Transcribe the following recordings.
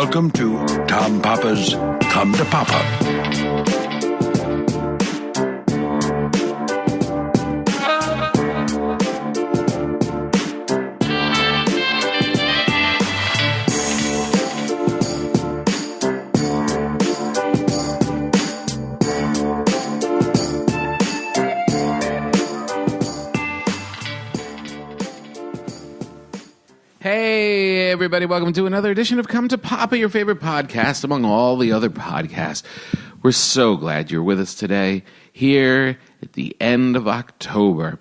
Welcome to Tom Papa's Come to Papa. Hey, everybody, welcome to another edition of Come to Papa, your favorite podcast among all the other podcasts. We're so glad you're with us today, here at the end of October.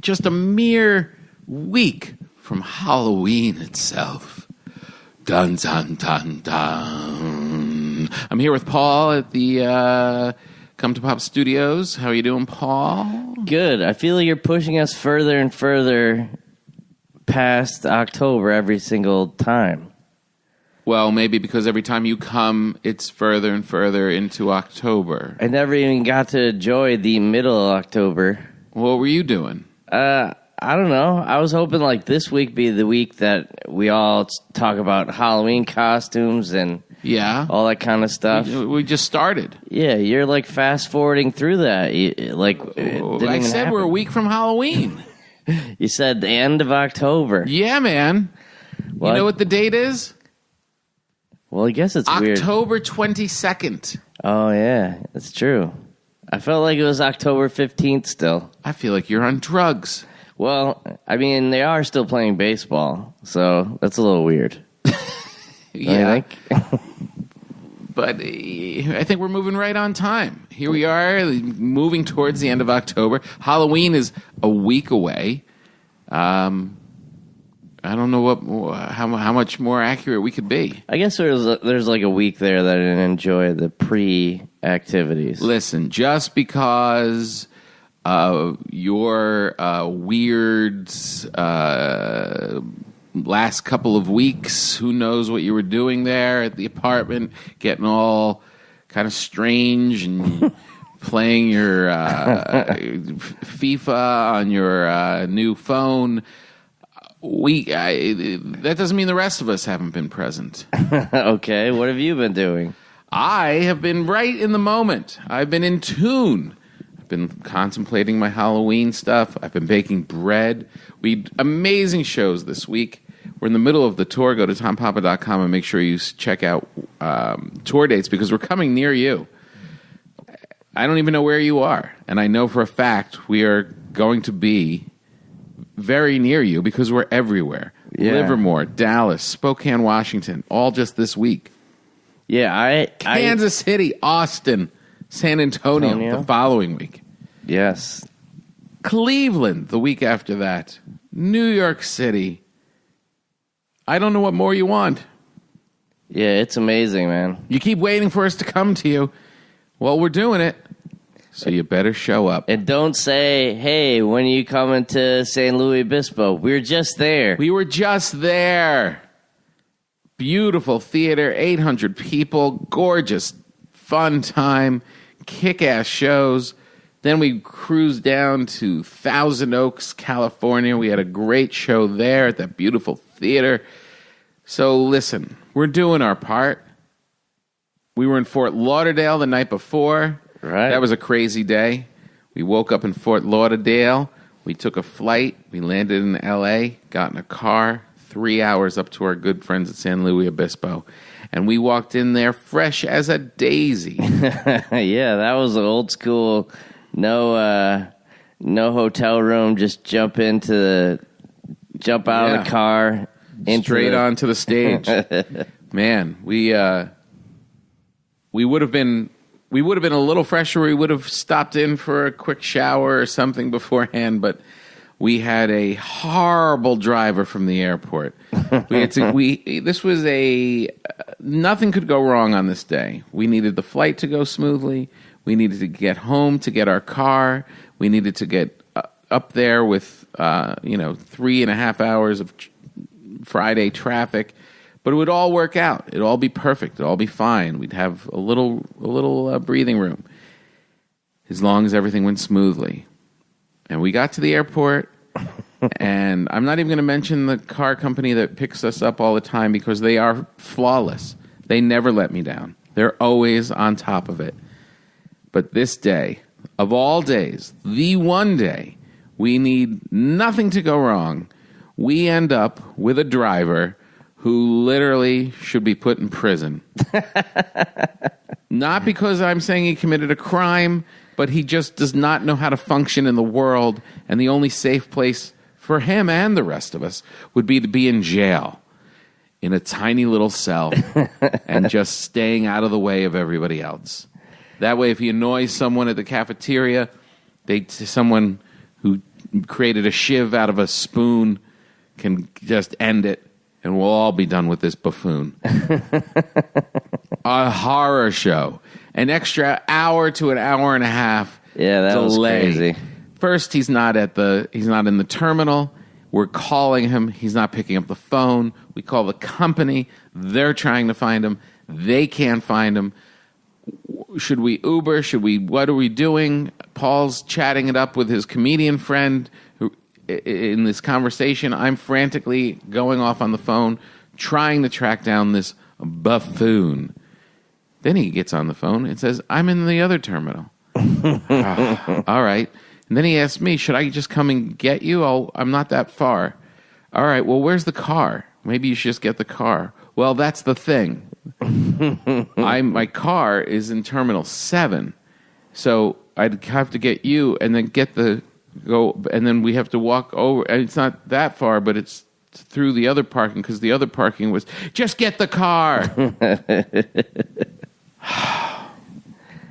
Just a mere week from Halloween itself. Dun, dun, dun, dun. I'm here with Paul at the Come to Papa Studios. How are you doing, Paul? Good. I feel like you're pushing us further and further past October every single time. Well, maybe because every time you come, it's further and further into October. I never even got to enjoy the middle of October. What were you doing? I don't know. I was hoping like this week be the week that we all talk about Halloween costumes and all that kind of stuff. We just started. Yeah, you're like fast forwarding through that. I said we're a week from Halloween. You said the end of October. Yeah, man. What? You know what the date is? Well, I guess it's weird. October 22nd. Oh, yeah. That's true. I felt like it was October 15th still. I feel like you're on drugs. Well, I mean, they are still playing baseball, so that's a little weird. Yeah. But I think we're moving right on time. Here we are, moving towards the end of October. Halloween is a week away. I don't know how much more accurate we could be. I guess there's like a week there that I didn't enjoy the pre-activities. Listen, just because your weird last couple of weeks, who knows what you were doing there at the apartment, getting all kind of strange and playing your FIFA on your new phone. That doesn't mean the rest of us haven't been present. Okay, what have you been doing? I have been right in the moment. I've been in tune. I've been contemplating my Halloween stuff. I've been baking bread. We had amazing shows this week. We're in the middle of the tour. Go to tompapa.com and make sure you check out tour dates because we're coming near you. I don't even know where you are. And I know for a fact we are going to be very near you because we're everywhere. Yeah. Livermore, Dallas, Spokane, Washington, all just this week. Yeah, Kansas City, Austin, San Antonio the following week. Yes. Cleveland the week after that. New York City. I don't know what more you want. Yeah, it's amazing, man. You keep waiting for us to come to you. Well, we're doing it. So you better show up. And don't say, hey, when are you coming to St. Louis Obispo? We're just there. We were just there. Beautiful theater, 800 people, gorgeous, fun time, kick-ass shows. Then we cruised down to Thousand Oaks, California. We had a great show there at that beautiful theater. So listen, we're doing our part. We were in Fort Lauderdale the night before. Right. That was a crazy day. We woke up in Fort Lauderdale. We took a flight. We landed in L.A., got in a car, 3 hours up to our good friends at San Luis Obispo. And we walked in there fresh as a daisy. Yeah, that was an old school, no hotel room, just jump out of the car. Straight onto the stage. Man, we would have been a little fresher. We would have stopped in for a quick shower or something beforehand, but we had a horrible driver from the airport. Nothing could go wrong on this day. We needed the flight to go smoothly. We needed to get home to get our car. We needed to get up there with 3.5 hours of Friday traffic. But it would all work out. It'd all be perfect. It'd all be fine. We'd have a little breathing room as long as everything went smoothly. And we got to the airport, And I'm not even going to mention the car company that picks us up all the time because they are flawless. They never let me down. They're always on top of it. But this day, of all days, the one day, we need nothing to go wrong. We end up with a driver who literally should be put in prison. Not because I'm saying he committed a crime, but he just does not know how to function in the world, and the only safe place for him and the rest of us would be to be in jail in a tiny little cell and just staying out of the way of everybody else. That way, if he annoys someone at the cafeteria, someone who created a shiv out of a spoon can just end it, and we'll all be done with this buffoon. A horror show. An extra hour to an hour and a half. Yeah, that delay. was crazy. First, he's not in the terminal. We're calling him. He's not picking up the phone. We call the company. They're trying to find him. They can't find him. Should we Uber? What are we doing? Paul's chatting it up with his comedian friend in this conversation. I'm frantically going off on the phone, trying to track down this buffoon. Then he gets on the phone and says, I'm in the other terminal. All right. And then he asks me, should I just come and get you? I'm not that far. All right, well, where's the car? Maybe you should just get the car. Well, that's the thing. My car is in Terminal 7. So I'd have to get you and then and then we have to walk over. And it's not that far, but it's through the other parking because the other parking was, just get the car.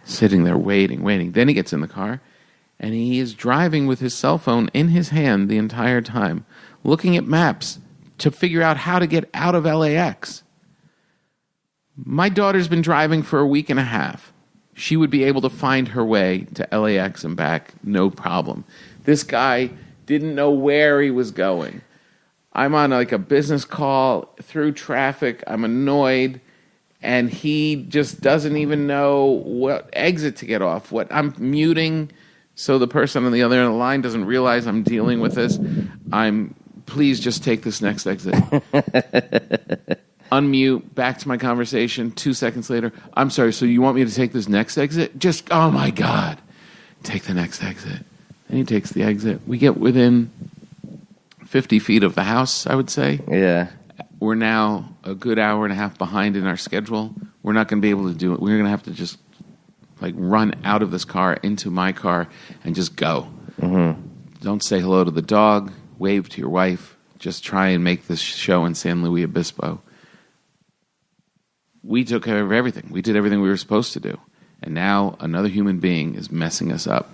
Sitting there waiting. Then he gets in the car, and he is driving with his cell phone in his hand the entire time, looking at maps to figure out how to get out of LAX. My daughter's been driving for a week and a half. She would be able to find her way to LAX and back, no problem. This guy didn't know where he was going. I'm on like a business call through traffic. I'm annoyed. And he just doesn't even know what exit to get off. What I'm muting so the person on the other end of the line doesn't realize I'm dealing with this. Please just take this next exit. Unmute, back to my conversation. 2 seconds later, I'm sorry, so you want me to take this next exit? Just, oh my God. Take the next exit. And he takes the exit. We get within 50 feet of the house, I would say. Yeah. We're now a good hour and a half behind in our schedule. We're not going to be able to do it. We're going to have to just run out of this car into my car and just go. Mm-hmm. Don't say hello to the dog. Wave to your wife. Just try and make this show in San Luis Obispo. We took care of everything. We did everything we were supposed to do. And now another human being is messing us up.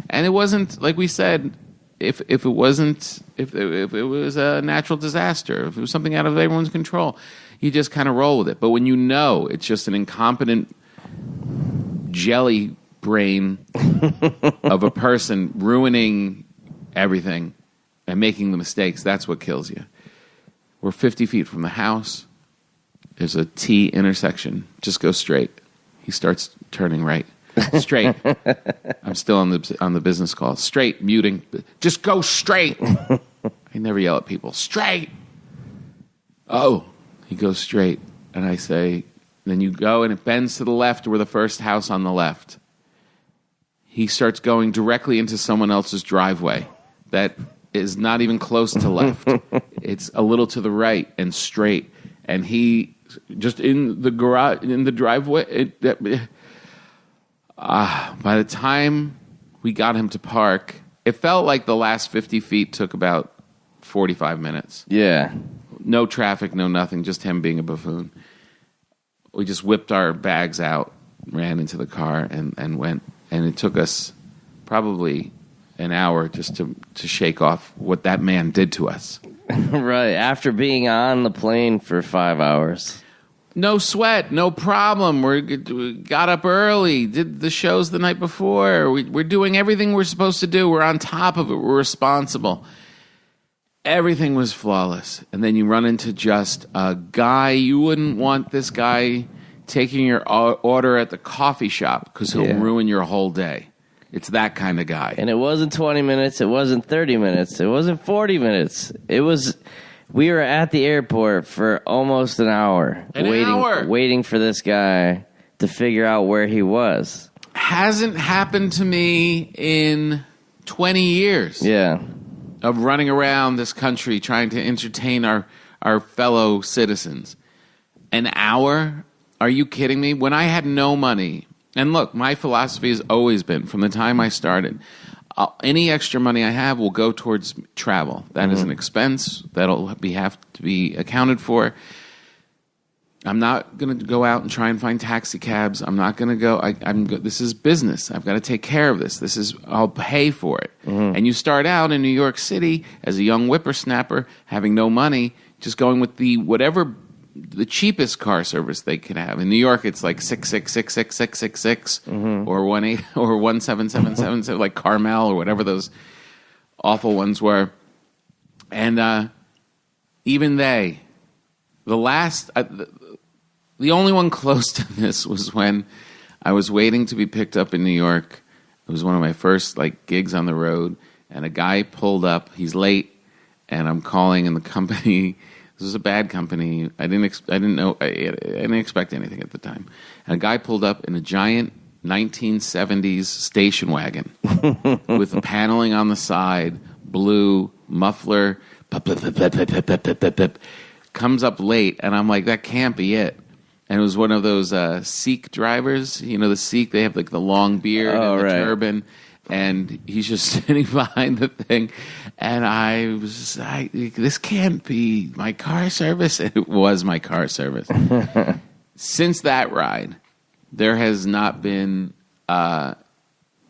And it wasn't, like we said, if it was a natural disaster, if it was something out of everyone's control, you just kind of roll with it. But when you know it's just an incompetent jelly brain of a person ruining everything and making the mistakes, that's what kills you. We're 50 feet from the house. There's a T intersection. Just go straight. He starts turning right. Straight. I'm still on the business call. Straight, muting. Just go straight. I never yell at people. Straight. Oh, he goes straight. And I say, then you go and it bends to the left. We're the first house on the left. He starts going directly into someone else's driveway that is not even close to left. It's a little to the right and straight. And he just in the garage, in the driveway. By the time we got him to park, it felt like the last 50 feet took about 45 minutes. Yeah. No traffic, no nothing, just him being a buffoon. We just whipped our bags out, ran into the car, and went. And it took us probably an hour just to shake off what that man did to us. Right, after being on the plane for 5 hours. No sweat, no problem. We got up early, did the shows the night before. We're doing everything we're supposed to do. We're on top of it. We're responsible. Everything was flawless. And then you run into just a guy. You wouldn't want this guy taking your order at the coffee shop because he'll ruin your whole day. It's that kind of guy. And it wasn't 20 minutes. It wasn't 30 minutes. It wasn't 40 minutes. We were at the airport for almost an hour. Waiting for this guy to figure out where he was. Hasn't happened to me in 20 years. Yeah. Of running around this country trying to entertain our fellow citizens. An hour? Are you kidding me? When I had no money, and look, my philosophy has always been, from the time I started, any extra money I have will go towards travel. That is an expense that'll have to be accounted for. I'm not going to go out and try and find taxi cabs. I'm not going to go. This is business. I've got to take care of this. I'll pay for it. And you start out in New York City as a young whippersnapper, having no money, just going with the cheapest car service they could have. In New York, it's like 6666666 or 18 or 1777, like Carmel or whatever those awful ones were. And even the only one close to this was when I was waiting to be picked up in New York. It was one of my first gigs on the road, and a guy pulled up. He's late, and I'm calling, and the company. This was a bad company. I didn't expect anything at the time. And a guy pulled up in a giant 1970s station wagon with paneling on the side, blue muffler, comes up late, and I'm like, that can't be it. And it was one of those Sikh drivers. You know, the Sikh, they have the long beard and the turban. And he's just sitting behind the thing. And I was like, this can't be my car service. And it was my car service. Since that ride, there has not been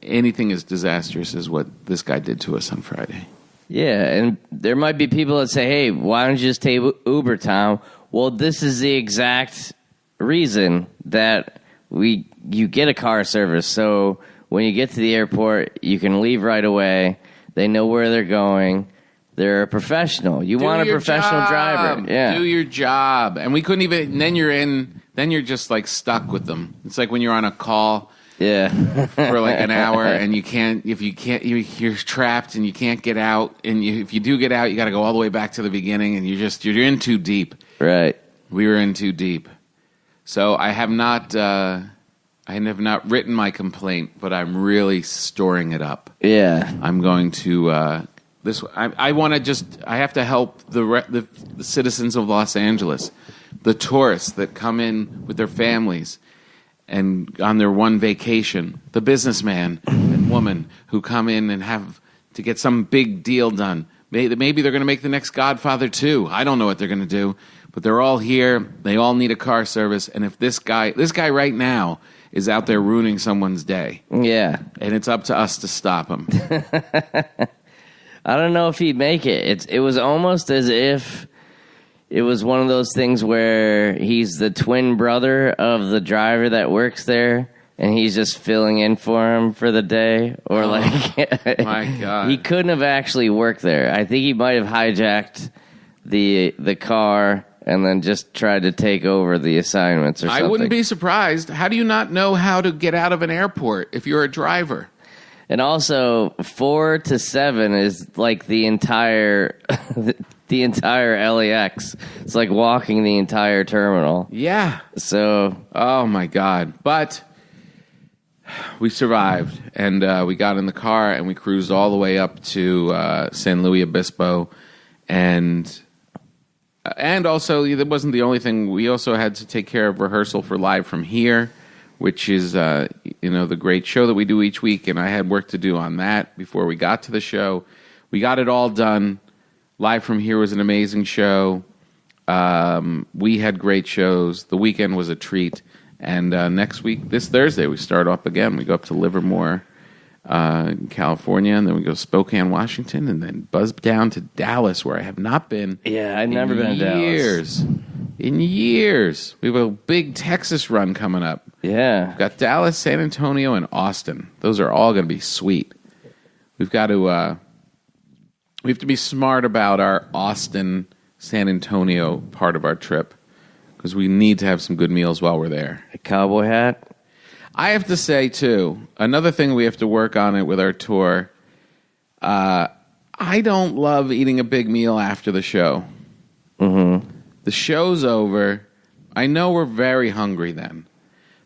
anything as disastrous as what this guy did to us on Friday. Yeah, and there might be people that say, hey, why don't you just take Uber, Tom? Well, this is the exact reason that you get a car service. So when you get to the airport, you can leave right away. They know where they're going. They're a professional. You want a professional driver. Yeah. Do your job. And we couldn't even, then you're just stuck with them. It's like when you're on a call for an hour and you're trapped and you can't get out. And if you do get out, you got to go all the way back to the beginning and you're in too deep. Right. We were in too deep. So I have not written my complaint, but I'm really storing it up. Yeah. I'm going to I have to help the citizens of Los Angeles, the tourists that come in with their families and on their one vacation, the businessman and woman who come in and have to get some big deal done. Maybe they're going to make the next Godfather 2. I don't know what they're going to do, but they're all here. They all need a car service. And if this guy right now is out there ruining someone's day. Yeah. And it's up to us to stop him. I don't know if he'd make it. It was almost as if it was one of those things where he's the twin brother of the driver that works there, and he's just filling in for him for the day. Or my God. He couldn't have actually worked there. I think he might have hijacked the car and then just tried to take over the assignments or something. I wouldn't be surprised. How do you not know how to get out of an airport if you're a driver? And also, 4 to 7 is like the entire the entire LAX. It's like walking the entire terminal. Yeah. So, oh my God. But we survived, and we got in the car and we cruised all the way up to San Luis Obispo, and also that wasn't the only thing. We also had to take care of rehearsal for Live From Here, which is the great show that we do each week, and I had work to do on that before we got to the show. We got it all done. Live From Here was an amazing show. We had great shows. The weekend was a treat. And next week, this Thursday, we start up again. We go up to Livermore, California, and then we go to Spokane, Washington, and then buzz down to Dallas, where I have not been. Yeah, I've never been to Dallas. In years. We have a big Texas run coming up. Yeah. We've got Dallas, San Antonio, and Austin. Those are all going to be sweet. We've got to we have to be smart about our Austin, San Antonio part of our trip, because we need to have some good meals while we're there. A cowboy hat? I have to say, too, another thing we have to work on it with our tour, I don't love eating a big meal after the show. Mm-hmm. The show's over. I know we're very hungry then.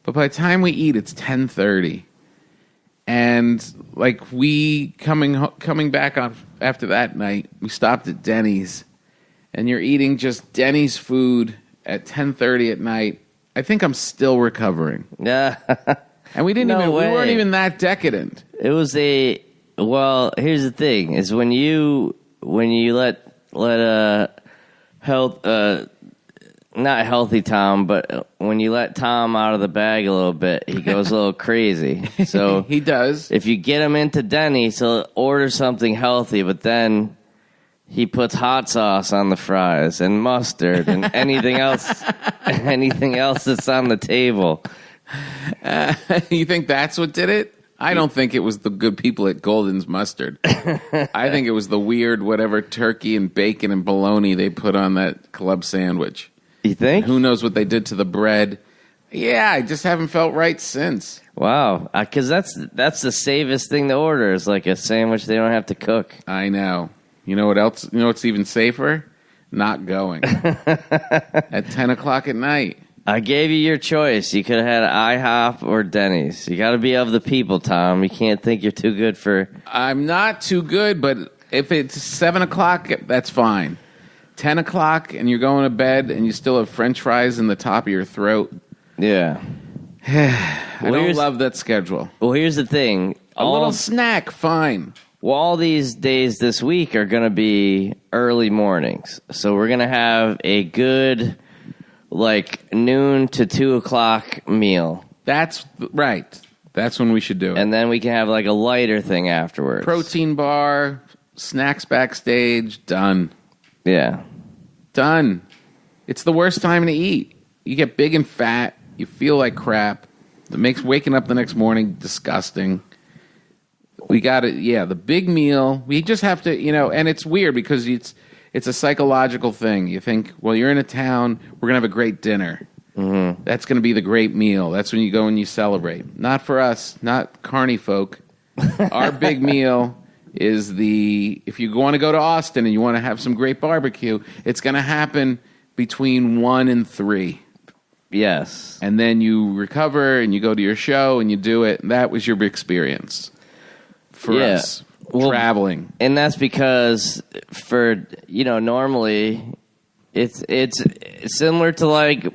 But by the time we eat, it's 10:30. And, like, we, coming back on after that night, we stopped at Denny's. And you're eating just Denny's food at 10:30 at night. I think I'm still recovering. Yeah. And we weren't even that decadent. It was well, here's the thing, is when you let not healthy Tom, but when you let Tom out of the bag a little bit, he goes a little crazy. So he does. If you get him into Denny's, he'll order something healthy, but then he puts hot sauce on the fries and mustard and anything else that's on the table. You think that's what did it? I don't think it was the good people at Golden's Mustard. I think it was the weird whatever turkey and bacon and bologna they put on that club sandwich. You think? Who knows what they did to the bread? Yeah, I just haven't felt right since. Wow, because that's the safest thing to order is like a sandwich they don't have to cook. I know. You know what else? You know what's even safer? Not going at 10 o'clock at night. I gave you your choice. You could have had IHOP or Denny's. You got to be of the people, Tom. You can't think you're too good for... I'm not too good, but if it's 7 o'clock, that's fine. 10 o'clock and you're going to bed and you still have French fries in the top of your throat. Yeah. I don't love that schedule. Well, here's the thing. A little snack, fine. Well, all these days this week are going to be early mornings. So we're going to have a good, like, noon to 2 o'clock meal. That's right. That's when we should do it. And then we can have, like, a lighter thing afterwards. Protein bar, snacks backstage, done. Yeah. Done. It's the worst time to eat. You get big and fat. You feel like crap. It makes waking up the next morning disgusting. We got it. Yeah, the big meal. We just have to, and it's weird because it's a psychological thing. You think, well, you're in a town. We're going to have a great dinner. Mm-hmm. That's going to be the great meal. That's when you go and you celebrate. Not for us, not carny folk. Our big meal is if you want to go to Austin and you want to have some great barbecue, it's going to happen between 1 and 3. Yes. And then you recover and you go to your show and you do it. And that was your experience for us traveling. And that's because normally it's similar to like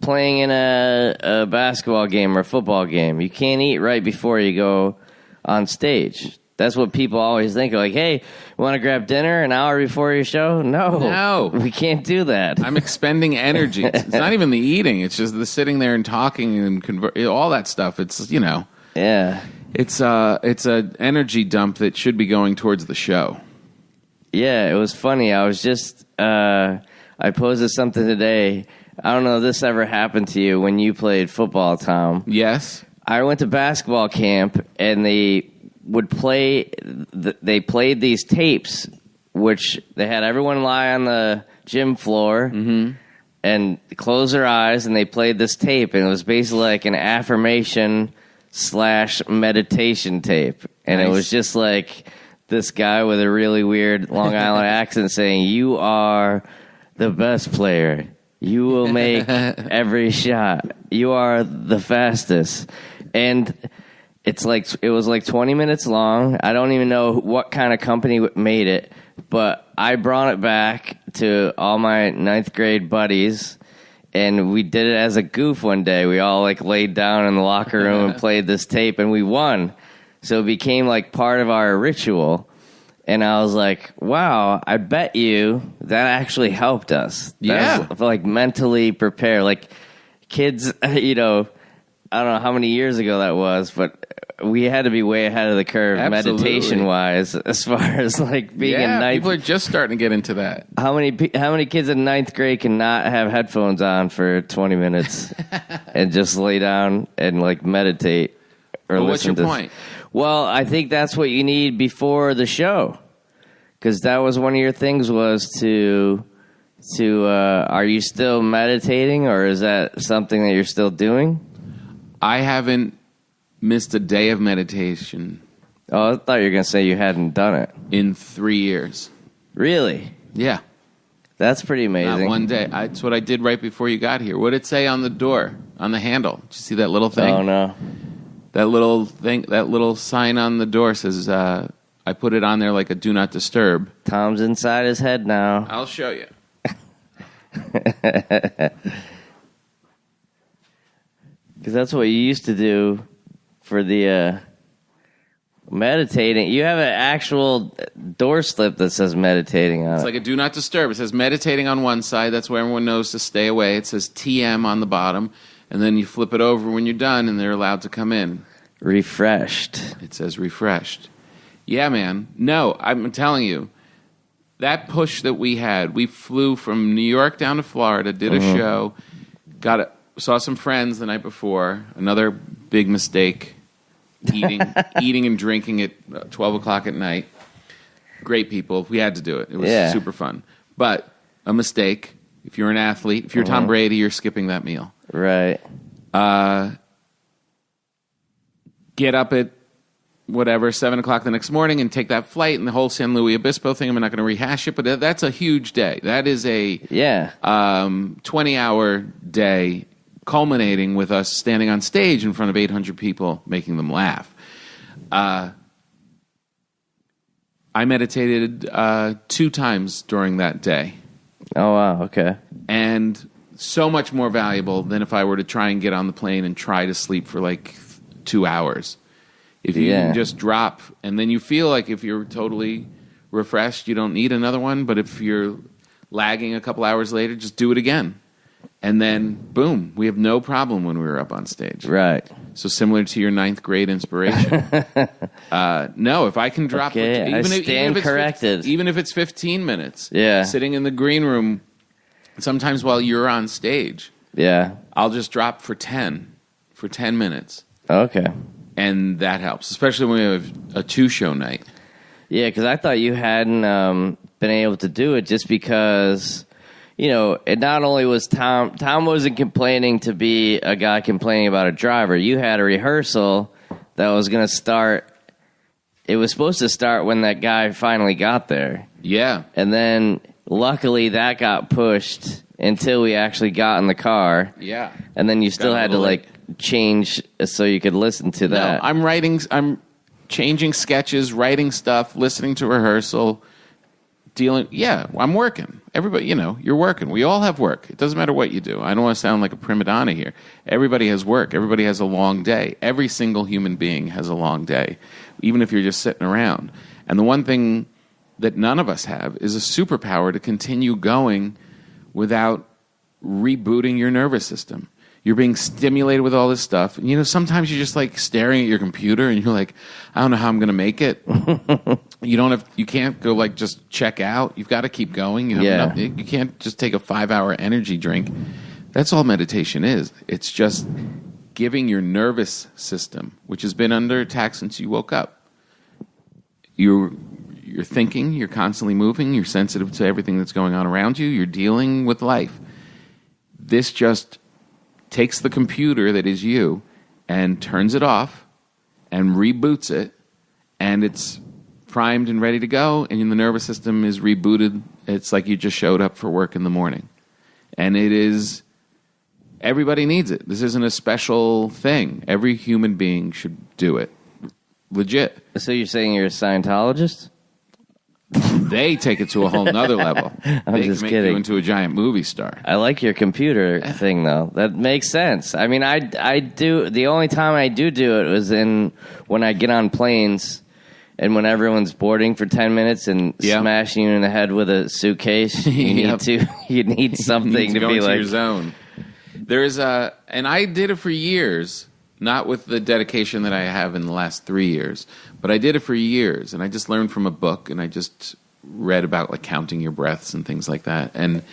playing in a basketball game or a football game. You can't eat right before you go on stage. That's what people always think. Like, hey, want to grab dinner an hour before your show? No. We can't do that. I'm expending energy. It's not even the eating. It's just the sitting there and talking and all that stuff. It's, Yeah. It's an energy dump that should be going towards the show. Yeah, it was funny. I was just, I posted something today. I don't know if this ever happened to you when you played football, Tom. Yes. I went to basketball camp and they played these tapes, which they had everyone lie on the gym floor and close their eyes, and they played this tape, and it was basically like an affirmation / meditation tape. And Nice. It was just like this guy with a really weird Long Island accent saying, "You are the best player. You will make every shot. You are the fastest." And it was like 20 minutes long. I don't even know what kind of company made it, but I brought it back to all my 9th grade buddies, and we did it as a goof one day. We all laid down in the locker room and played this tape, and we won. So it became part of our ritual. And I was like, wow, I bet you that actually helped us. Yeah. That was, mentally prepare. Kids, I don't know how many years ago that was, but we had to be way ahead of the curve meditation-wise as far as being in ninth. People are just starting to get into that. How many kids in 9th grade cannot have headphones on for 20 minutes and just lay down and meditate or listen what's your to point? Well, I think that's what you need before the show, because that was one of your things was to are you still meditating, or is that something that you're still doing? I haven't missed a day of meditation Oh, I thought you were going to say you hadn't done it. in 3 years. Really? Yeah. That's pretty amazing. Not one day. That's what I did right before you got here. What did it say on the door, on the handle? Did you see that little thing? Oh, no. That little thing, that little sign on the door says, I put it on there like a do not disturb. Tom's inside his head now. I'll show you. Because that's what you used to do for the meditating. You have an actual door slip that says meditating on It's it. like a do not disturb. It says meditating on one side. That's where everyone knows to stay away. It says TM on the bottom. And then you flip it over when you're done, and they're allowed to come in. Refreshed. It says refreshed. Yeah, man. No, I'm telling you, that push that we had, we flew from New York down to Florida, did a show, saw some friends the night before. Another big mistake, eating and drinking at 12 o'clock at night. Great people. We had to do it. It was super fun. But a mistake. If you're an athlete, if you're Tom Brady, you're skipping that meal. Right. Get up at 7 o'clock the next morning and take that flight and the whole San Luis Obispo thing. I'm not going to rehash it, but that's a huge day. That is a 20-hour day culminating with us standing on stage in front of 800 people, making them laugh. I meditated 2 times during that day. Oh, wow. Okay. And so much more valuable than if I were to try and get on the plane and try to sleep for like 2 hours. If you can just drop, and then you feel like if you're totally refreshed, you don't need another one. But if you're lagging a couple hours later, just do it again. And then, boom, we have no problem when we were up on stage. Right. So similar to your 9th grade inspiration. No, if I can drop... Okay, I stand corrected. Even if it's 15 minutes. Yeah. Sitting in the green room, sometimes while you're on stage, I'll just drop for 10 minutes. Okay. And that helps, especially when we have a 2-show night. Yeah, because I thought you hadn't been able to do it just because... You know, it not only was Tom wasn't complaining to be a guy complaining about a driver. You had a rehearsal that was going to start. It was supposed to start when that guy finally got there. Yeah. And then luckily that got pushed until we actually got in the car. Yeah. And then you still had to like change so you could listen to that. No, I'm changing sketches, writing stuff, listening to rehearsal, I'm working. Everybody, you're working. We all have work. It doesn't matter what you do. I don't want to sound like a prima donna here. Everybody has work. Everybody has a long day. Every single human being has a long day, even if you're just sitting around. And the one thing that none of us have is a superpower to continue going without rebooting your nervous system. You're being stimulated with all this stuff. And, sometimes you're just like staring at your computer and you're like, I don't know how I'm going to make it. You can't go like just check out. You've got to keep going. You can't just take a 5-hour energy drink. That's all meditation is. It's just giving your nervous system, which has been under attack since you woke up. You're thinking, you're constantly moving, you're sensitive to everything that's going on around you, you're dealing with life. This just takes the computer that is you and turns it off and reboots it, and it's primed and ready to go, and the nervous system is rebooted. It's like you just showed up for work in the morning. And everybody needs it. This isn't a special thing. Every human being should do it. Legit. So you're saying you're a Scientologist? They take it to a whole nother level. I'm they just make kidding. you into a giant movie star. I like your computer thing, though. That makes sense. I mean, I do. The only time I do it was when I get on planes and when everyone's boarding for 10 minutes and smashing you in the head with a suitcase. You need something to go be into like your zone. And I did it for years. Not with the dedication that I have in the last 3 years, but I did it for years, and I just learned from a book, and I just read about like counting your breaths and things like that, and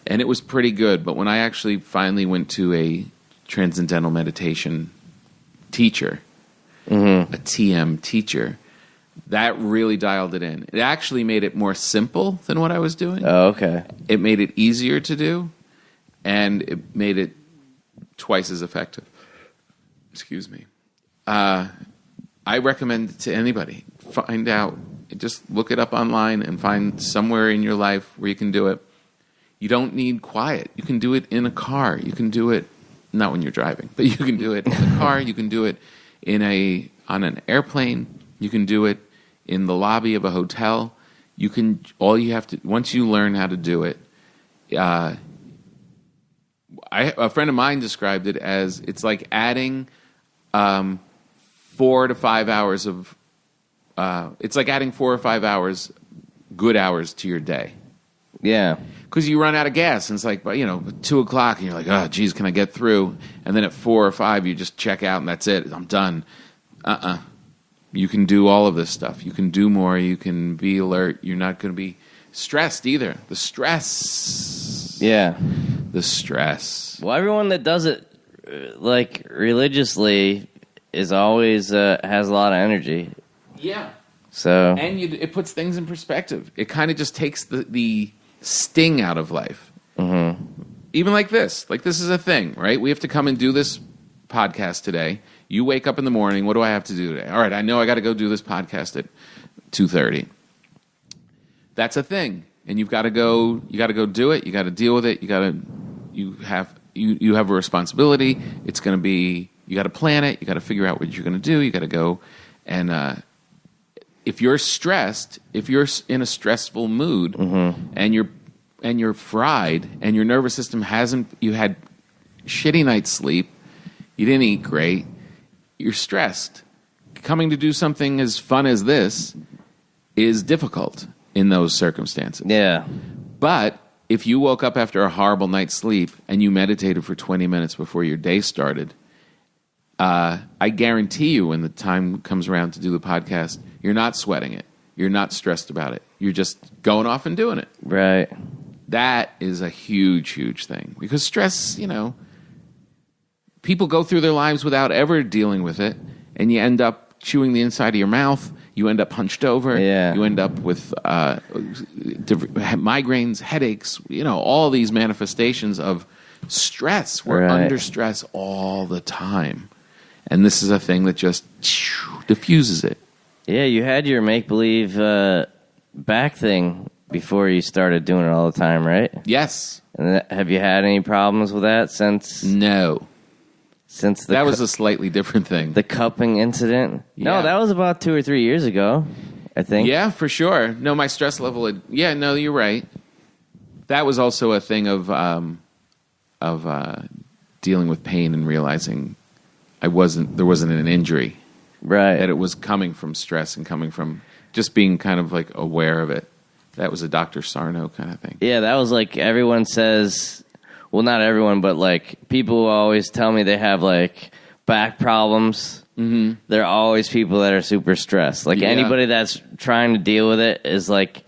it was pretty good. But when I actually finally went to a transcendental meditation teacher, a TM teacher, that really dialed it in. It actually made it more simple than what I was doing. Oh, okay. It made it easier to do, and it made it twice as effective. Excuse me. I recommend it to anybody. Find out. Just look it up online and find somewhere in your life where you can do it. You don't need quiet. You can do it in a car. You can do it, not when you're driving, but you can do it in the car. You can do it on an airplane. You can do it in the lobby of a hotel. Once you learn how to do it, a friend of mine described it as it's like adding 4 to 5 hours of it's like adding 4 or 5 hours, good hours to your day. Yeah. Because you run out of gas, and it's like, 2 o'clock, and you're like, oh, geez, can I get through? And then at 4 or 5, you just check out, and that's it. I'm done. You can do all of this stuff. You can do more. You can be alert. You're not going to be stressed either. The stress. Yeah. The stress. Well, everyone that does it, like, religiously is always has a lot of energy. Yeah. So. And it puts things in perspective. It kind of just takes the sting out of life. Mm-hmm. Even like this. Like, this is a thing, right? We have to come and do this podcast today. You wake up in the morning. What do I have to do today? All right, I know I got to go do this podcast at 2:30. That's a thing. And you got to go do it. You got to deal with it. You have a responsibility. It's going to be, you got to plan it. You got to figure out what you're going to do. You got to go. And if you're stressed, if you're in a stressful mood, mm-hmm. and you're fried, and your nervous system you had shitty night's sleep, you didn't eat great, you're stressed. Coming to do something as fun as this is difficult in those circumstances. Yeah. But if you woke up after a horrible night's sleep and you meditated for 20 minutes before your day started, I guarantee you when the time comes around to do the podcast, you're not sweating it. You're not stressed about it. You're just going off and doing it. Right. That is a huge, huge thing. Because stress, people go through their lives without ever dealing with it, and you end up chewing the inside of your mouth. You end up hunched over. Yeah. You end up with migraines, headaches, all these manifestations of stress. We're under stress all the time. And this is a thing that just diffuses it. Yeah, you had your make-believe back thing before you started doing it all the time, right? Yes. And have you had any problems with that since? No. Since that was a slightly different thing. The cupping incident? Yeah. No, that was about 2 or 3 years ago, I think. Yeah, for sure. No, my stress level no, you're right. That was also a thing of dealing with pain and realizing there wasn't an injury. Right. That it was coming from stress and coming from just being kind of like aware of it. That was a Dr. Sarno kind of thing. Yeah, that was like everyone says, well, not everyone, but like people always tell me they have like back problems. Mm-hmm. There are always people that are super stressed. Like anybody that's trying to deal with it is like,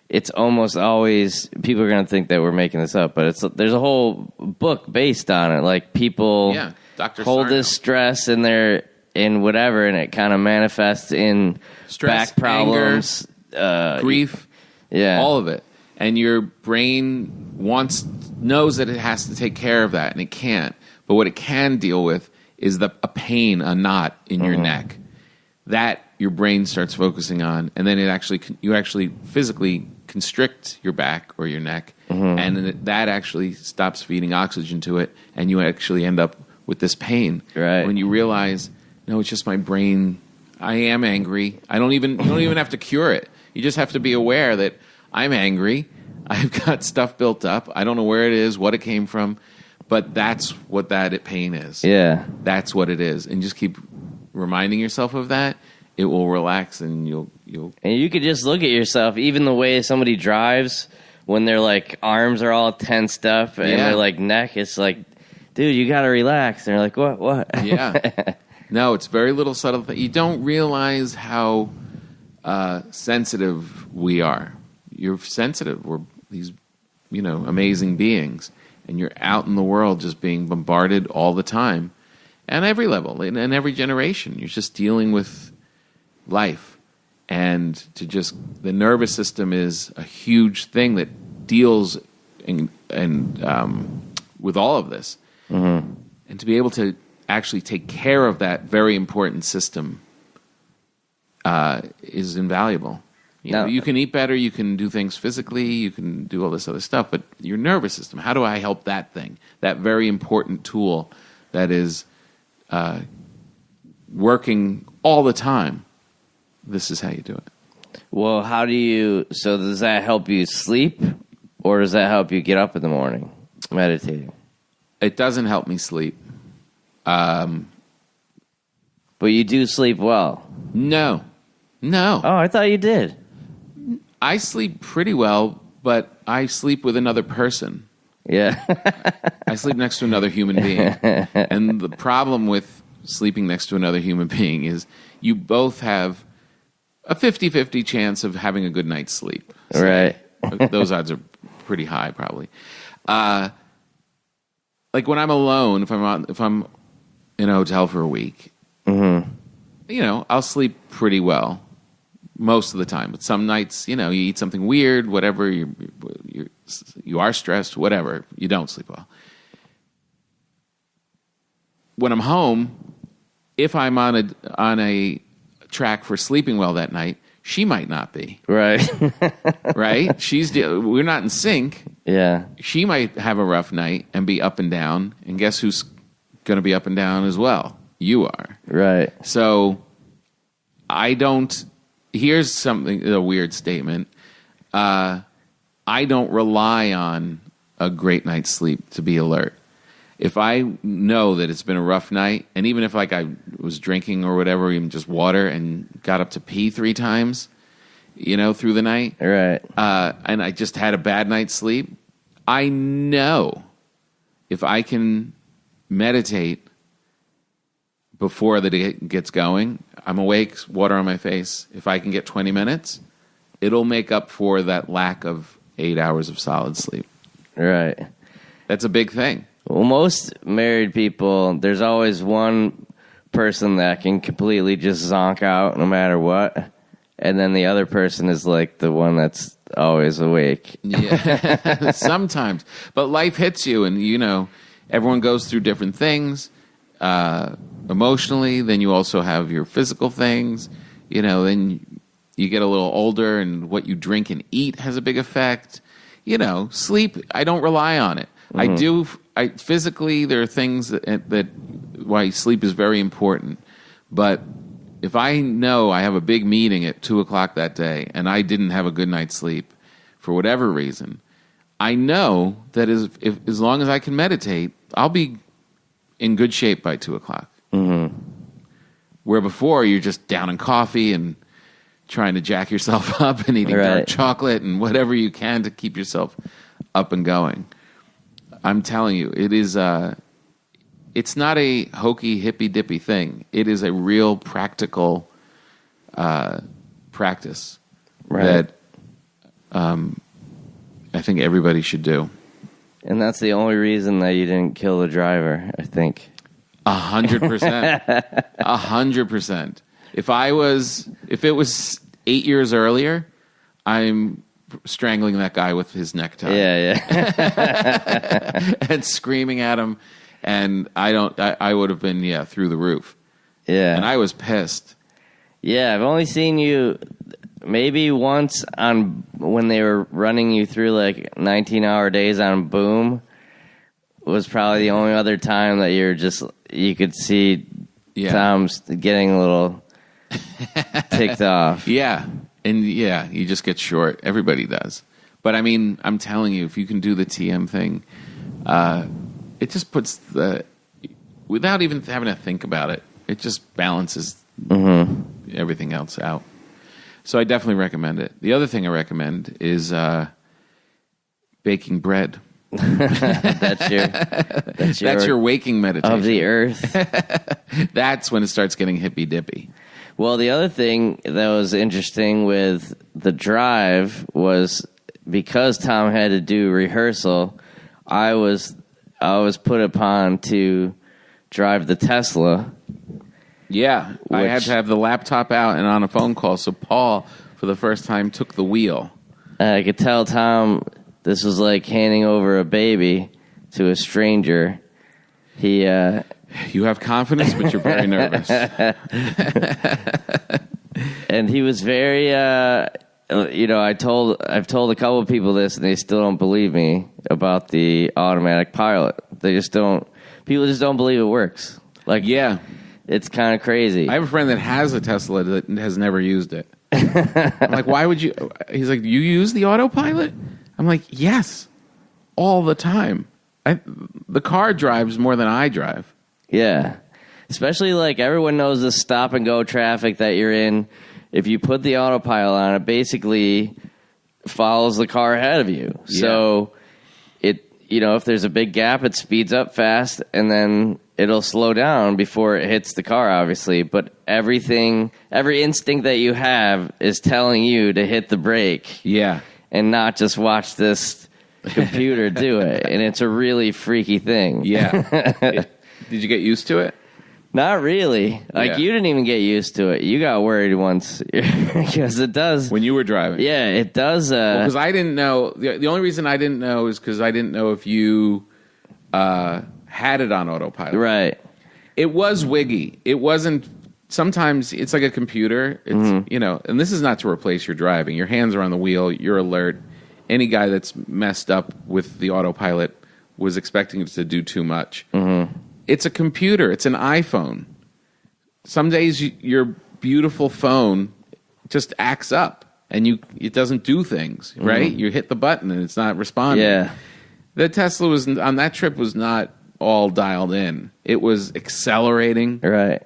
it's almost always, people are going to think that we're making this up, but there's a whole book based on it. Like people Dr. hold Sarno. this stress in whatever, and it kind of manifests in stress, back problems, grief, all of it. And your brain knows that it has to take care of that, and it can't. But what it can deal with is a pain, a knot in your neck. That your brain starts focusing on, and then you actually physically constrict your back or your neck, and that actually stops feeding oxygen to it, and you actually end up with this pain. Right. When you realize, no, it's just my brain. I am angry. You don't even have to cure it. You just have to be aware that I'm angry. I've got stuff built up. I don't know where it is, what it came from, but that's what that pain is. Yeah. That's what it is. And just keep reminding yourself of that. It will relax, and you'll. And you could just look at yourself, even the way somebody drives when their like arms are all tensed up and their like neck. It's like, dude, you got to relax. And they're like, what? Yeah. No, it's very little subtle thing. You don't realize how sensitive we are. You're sensitive. We're these, amazing beings, and you're out in the world just being bombarded all the time, and every level, in every generation. You're just dealing with life, and the nervous system is a huge thing that deals with all of this, and to be able to actually take care of that very important system is invaluable. You can eat better, you can do things physically, you can do all this other stuff, but your nervous system, how do I help that thing? That very important tool that is working all the time. This is how you do it. Well, so does that help you sleep, or does that help you get up in the morning, meditating? It doesn't help me sleep. But you do sleep well. No. Oh, I thought you did. I sleep pretty well, but I sleep with another person. Yeah. I sleep next to another human being. And the problem with sleeping next to another human being is you both have a 50-50 chance of having a good night's sleep. So right. Those odds are pretty high, probably. Like when I'm alone, if I'm in a hotel for a week, I'll sleep pretty well most of the time. But some nights, you eat something weird, whatever, you are stressed, whatever, you don't sleep well. When I'm home, if I'm on a track for sleeping well that night, she might not be. Right. Right? We're not in sync. Yeah. She might have a rough night and be up and down, and guess who's going to be up and down as well? You are. Right. So here's a weird statement. I don't rely on a great night's sleep to be alert. If I know that it's been a rough night, and even if I was drinking or whatever, even just water, and got up to pee 3 times, through the night, right, and I just had a bad night's sleep, I know if I can meditate before the day gets going, I'm awake, water on my face. If I can get 20 minutes, it'll make up for that lack of 8 hours of solid sleep. Right. That's a big thing. Well, most married people, there's always one person that can completely just zonk out no matter what, and then the other person is like the one that's always awake. Yeah, sometimes. But life hits you, and, everyone goes through different things emotionally. Then you also have your physical things. Then you get a little older, and what you drink and eat has a big effect. Sleep, I don't rely on it. Physically, there are things that why sleep is very important. But if I know I have a big meeting at 2:00 that day and I didn't have a good night's sleep for whatever reason, I know that as long as I can meditate, I'll be in good shape by 2:00. Where before you're just down in coffee and trying to jack yourself up and eating dark chocolate and whatever you can to keep yourself up and going. I'm telling you, it is. It's not a hokey, hippy-dippy thing. It is a real practical practice that I think everybody should do. And that's the only reason that you didn't kill the driver, I think. 100%. 100%. If it was 8 years earlier, I'm strangling that guy with his necktie. Yeah. And screaming at him, and I would have been through the roof. Yeah. And I was pissed. Yeah, I've only seen you maybe once when they were running you through like 19-hour days on Boom. Was probably the only other time that you could see Tom's getting a little ticked off. Yeah. And you just get short. Everybody does. But I mean, I'm telling you, if you can do the TM thing, it just puts without even having to think about it, it just balances everything else out. So I definitely recommend it. The other thing I recommend is baking bread. That's your waking meditation of the earth. That's when it starts getting hippy dippy. Well, the other thing that was interesting with the drive was because Tom had to do rehearsal, I was put upon to drive the Tesla. Yeah, I had to have the laptop out and on a phone call, so Paul, for the first time, took the wheel. I could tell Tom this was like handing over a baby to a stranger. He You have confidence, but you're very nervous. And he was very, I've told a couple of people this, and they still don't believe me about the automatic pilot. People just don't believe it works. Like, yeah, it's kind of crazy. I have a friend that has a Tesla that has never used it. I'm like, why would you? He's like, you use the autopilot? I'm like, yes, all the time. The car drives more than I drive. Yeah. Especially like everyone knows the stop and go traffic that you're in. If you put the autopilot on, it basically follows the car ahead of you. Yeah. So if there's a big gap, it speeds up fast and then it'll slow down before it hits the car, obviously. But every instinct that you have is telling you to hit the brake. Yeah. And not just watch this computer do it. And it's a really freaky thing. Yeah. Did you get used to it? Not really. Like, you didn't even get used to it. You got worried once because it does. When you were driving? Yeah, it does. Because I didn't know. The only reason I didn't know is because I didn't know if you had it on autopilot. Right. It was wiggy. It wasn't. Sometimes it's like a computer. It's and this is not to replace your driving. Your hands are on the wheel. You're alert. Any guy that's messed up with the autopilot was expecting it to do too much. Mm-hmm. It's a computer. It's an iPhone. Some days your beautiful phone just acts up and it doesn't do things, right? You hit the button and it's not responding. Yeah. The Tesla on that trip was not all dialed in. It was accelerating. Right.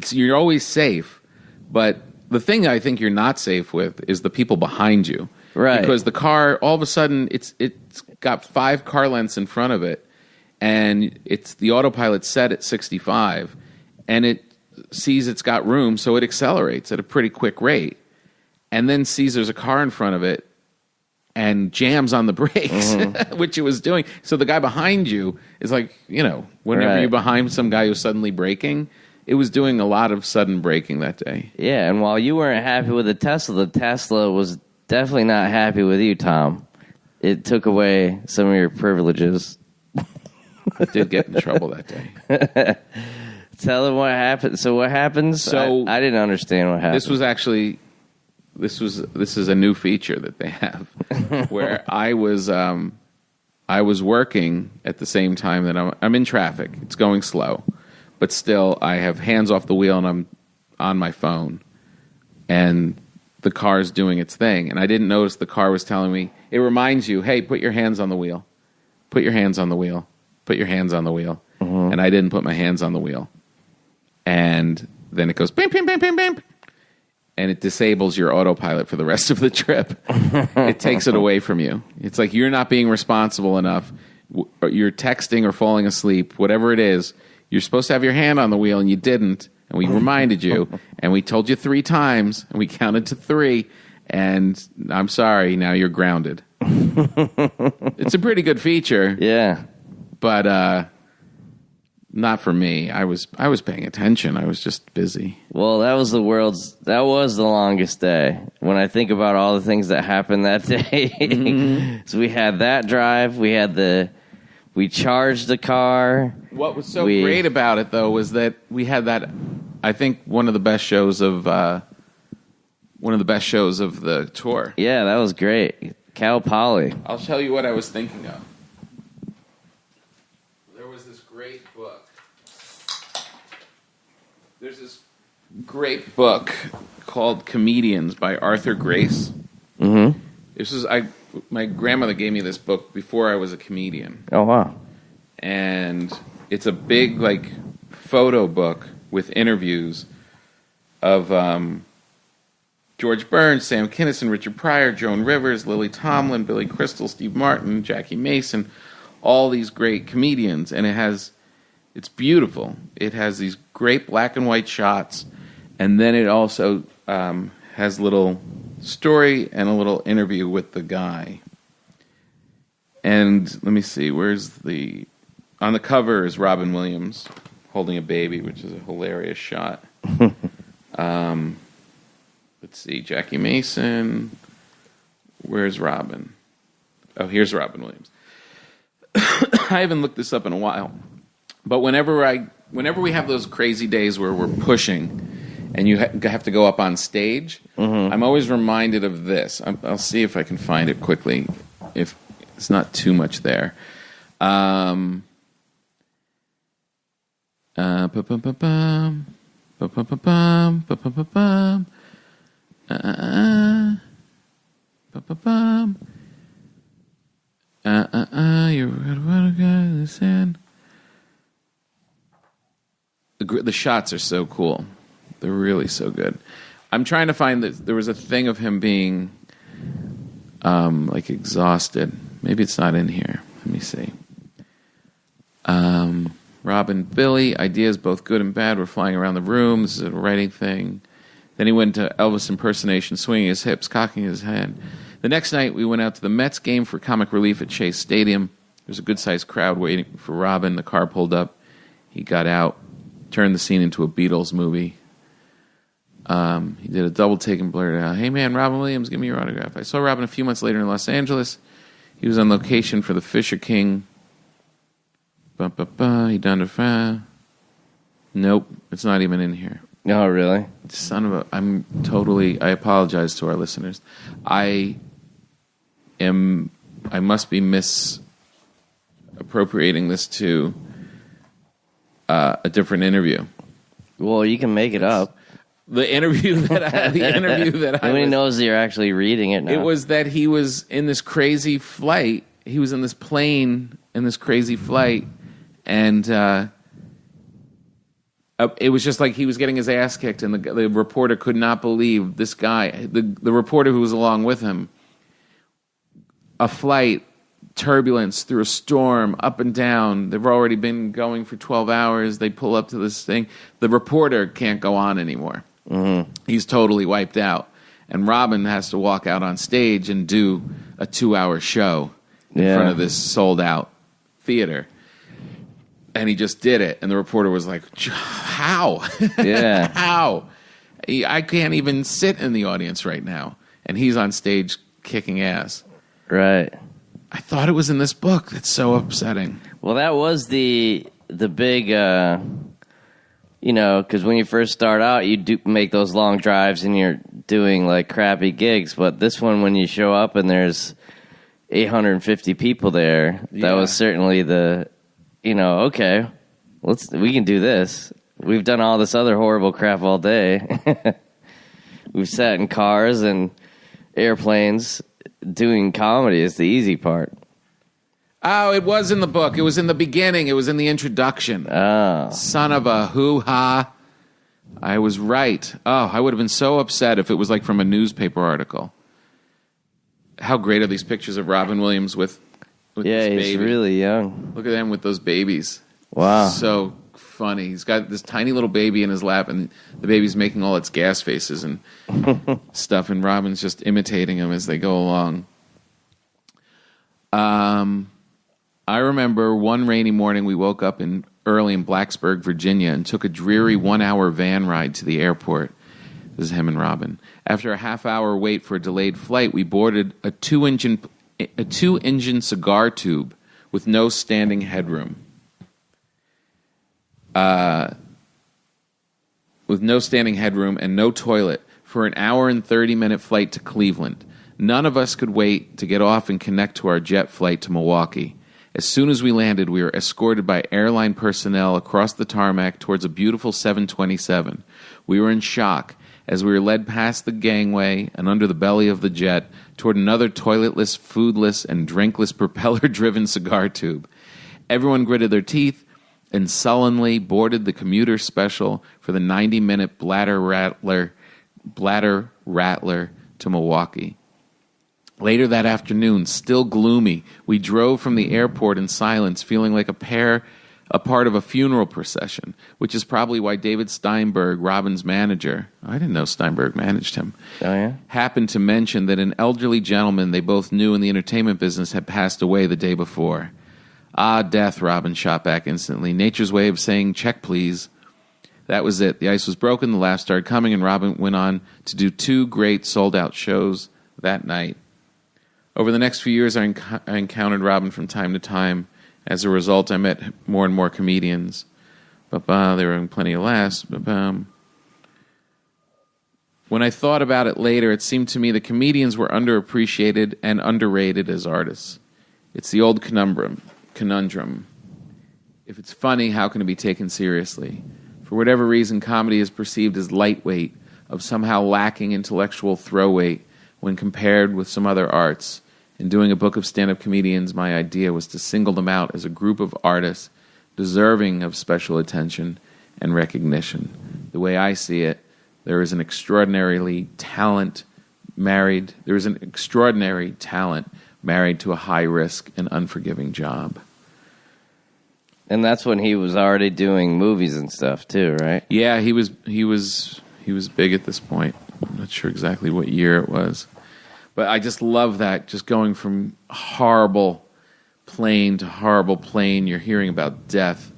You're always safe, but the thing I think you're not safe with is the people behind you. Right. Because the car, all of a sudden, it's got 5 car lengths in front of it. And it's the autopilot set at 65, and it sees it's got room, so it accelerates at a pretty quick rate, and then sees there's a car in front of it and jams on the brakes, which it was doing. So the guy behind you is like, whenever you're behind some guy who's suddenly braking, it was doing a lot of sudden braking that day. Yeah, and while you weren't happy with the Tesla was definitely not happy with you, Tom. It took away some of your privileges. I did get in trouble that day. Tell them what happened. So what happens? So I didn't understand what happened. This is a new feature that they have, where I was working at the same time that I'm in traffic. It's going slow, but still I have hands off the wheel and I'm on my phone, and the car's doing its thing. And I didn't notice the car was telling me. It reminds you, hey, put your hands on the wheel. Put your hands on the wheel. Put your hands on the wheel. Mm-hmm. And I didn't put my hands on the wheel. And then it goes, bam, bam, bam, bam, bam. And it disables your autopilot for the rest of the trip. It takes it away from you. It's like you're not being responsible enough. You're texting or falling asleep, whatever it is. You're supposed to have your hand on the wheel, and you didn't. And we reminded you. And we told you 3 times. And we counted to 3. And I'm sorry, now you're grounded. It's a pretty good feature. Yeah. But not for me. I was paying attention. I was just busy. Well, that was the longest day. When I think about all the things that happened that day. So we had that drive. We charged the car. What was so great about it, though, was that we had that. I think one of the best shows of the tour. Yeah, that was great. Cal Poly. I'll tell you what I was thinking of. There was this great book. There's this great book called Comedians by Arthur Grace. Mm-hmm. My grandmother gave me this book before I was a comedian. Oh, wow. And it's a big, photo book with interviews of George Burns, Sam Kinison, Richard Pryor, Joan Rivers, Lily Tomlin, Billy Crystal, Steve Martin, Jackie Mason, all these great comedians. And it's beautiful. It has these great black and white shots. And then it also has a little story and a little interview with the guy. And let me see, on the cover is Robin Williams holding a baby, which is a hilarious shot. Let's see, Jackie Mason. Where's Robin? Oh, here's Robin Williams. I haven't looked this up in a while. But whenever I whenever we have those crazy days where we're pushing and you have to go up on stage, I'm always reminded of this. I'll see if I can find it quickly, if it's not too much there. Ba-bum-ba-bum. Ba-bum-ba-bum. Ba-bum-ba-bum. Ba-bum. You're what listen. The shots are so cool. They're really so good. I'm trying to find that there was a thing of him being like exhausted. Maybe it's not in here. Let me see. Robin, Billy, ideas both good and bad were flying around the room. This is a writing thing. Then he went to Elvis impersonation, swinging his hips, cocking his head. The next night, we went out to the Mets game for comic relief at Chase Stadium. There was a good-sized crowd waiting for Robin. The car pulled up. He got out, turned the scene into a Beatles movie. He did a double take and blurted out, "Hey man, Robin Williams, give me your autograph." I saw Robin a few months later in Los Angeles. He was on location for the Fisher King. He done it. Nope, it's not even in here. Oh, really? Son of a... I apologize to our listeners. I must be misappropriating this to a different interview. Well, you can make it up. The interview that Nobody knows that you're actually reading it now. It was that he was in this crazy flight. He was in this plane in this crazy flight, and it was just like he was getting his ass kicked, and the reporter could not believe this guy. The reporter who was along with him, a flight, turbulence through a storm, up and down. They've already been going for 12 hours. They pull up to this thing. The reporter can't go on anymore. Mm-hmm. He's totally wiped out. And Robin has to walk out on stage and do a 2-hour show in front of this sold-out theater. And he just did it. And the reporter was like, how? Yeah. How? I can't even sit in the audience right now. And he's on stage kicking ass. Right. I thought it was in this book. That's so upsetting. Well, that was the big, because when you first start out, you do make those long drives and you're doing like crappy gigs. But this one, when you show up and there's 850 people there, that was certainly the, okay, we can do this. We've done all this other horrible crap all day. We've sat in cars and airplanes. Doing comedy is the easy part. Oh, it was in the book. It was in the beginning. It was in the introduction. Oh. Son of a hoo-ha. I was right. Oh, I would have been so upset if it was like from a newspaper article. How great are these pictures of Robin Williams with this baby? He's really young. Look at them with those babies. Wow. So funny. He's got this tiny little baby in his lap, and the baby's making all its gas faces and stuff, and Robin's just imitating him as they go along. I remember one rainy morning we woke up early in Blacksburg, Virginia, and took a dreary 1-hour van ride to the airport. This is him and Robin. After a half-hour wait for a delayed flight, we boarded a two-engine cigar tube with no standing headroom. With no standing headroom and no toilet for an hour and 30-minute flight to Cleveland. None of us could wait to get off and connect to our jet flight to Milwaukee. As soon as we landed, we were escorted by airline personnel across the tarmac towards a beautiful 727. We were in shock as we were led past the gangway and under the belly of the jet toward another toiletless, foodless, and drinkless propeller-driven cigar tube. Everyone gritted their teeth and sullenly boarded the commuter special for the 90-minute bladder rattler to Milwaukee. Later that afternoon, still gloomy, we drove from the airport in silence, feeling like a part of a funeral procession, which is probably why David Steinberg, Robin's manager, I didn't know Steinberg managed him, happened to mention that an elderly gentleman they both knew in the entertainment business had passed away the day before. Ah, death, Robin shot back instantly. Nature's way of saying, check, please. That was it. The ice was broken, the laughs started coming, and Robin went on to do 2 great sold-out shows that night. Over the next few years, I encountered Robin from time to time. As a result, I met more and more comedians. They were having plenty of laughs. When I thought about it later, it seemed to me the comedians were underappreciated and underrated as artists. It's the old conundrum. If it's funny, how can it be taken seriously? For whatever reason, comedy is perceived as lightweight, of somehow lacking intellectual throw weight when compared with some other arts. In doing a book of stand-up comedians, my idea was to single them out as a group of artists deserving of special attention and recognition. The way I see it, there is an extraordinary talent married to a high-risk and unforgiving job. And that's when he was already doing movies and stuff too, right? Yeah, he was big at this point. I'm not sure exactly what year it was. But I just love that, just going from horrible plane to horrible plane. You're hearing about death,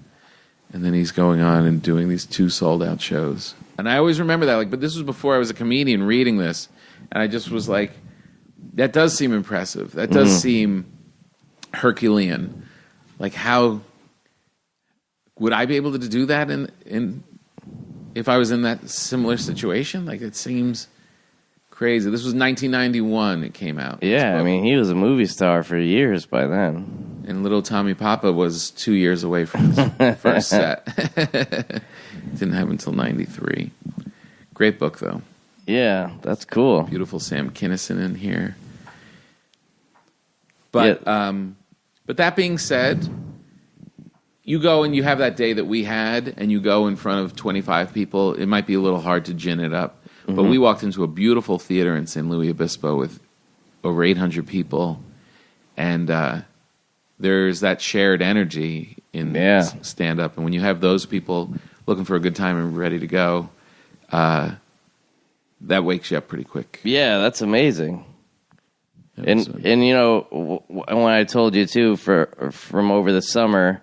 and then he's going on and doing these 2 sold-out shows. And I always remember that, but this was before I was a comedian reading this, and I just was like, that does seem impressive. That does seem Herculean. Like, how would I be able to do that in if I was in that similar situation? Like, it seems crazy. This was 1991 it came out. Yeah, I mean, he was a movie star for years by then. And Little Tommy Papa was 2 years away from his first set. Didn't happen until 93. Great book, though. Yeah, that's cool. Beautiful Sam Kinison in here. But but that being said, you go and you have that day that we had, and you go in front of 25 people. It might be a little hard to gin it up. But we walked into a beautiful theater in San Luis Obispo with over 800 people. And there's that shared energy in stand-up. And when you have those people looking for a good time and ready to go, that wakes you up pretty quick. Yeah, that's amazing. And you know, when I told you, too, from over the summer,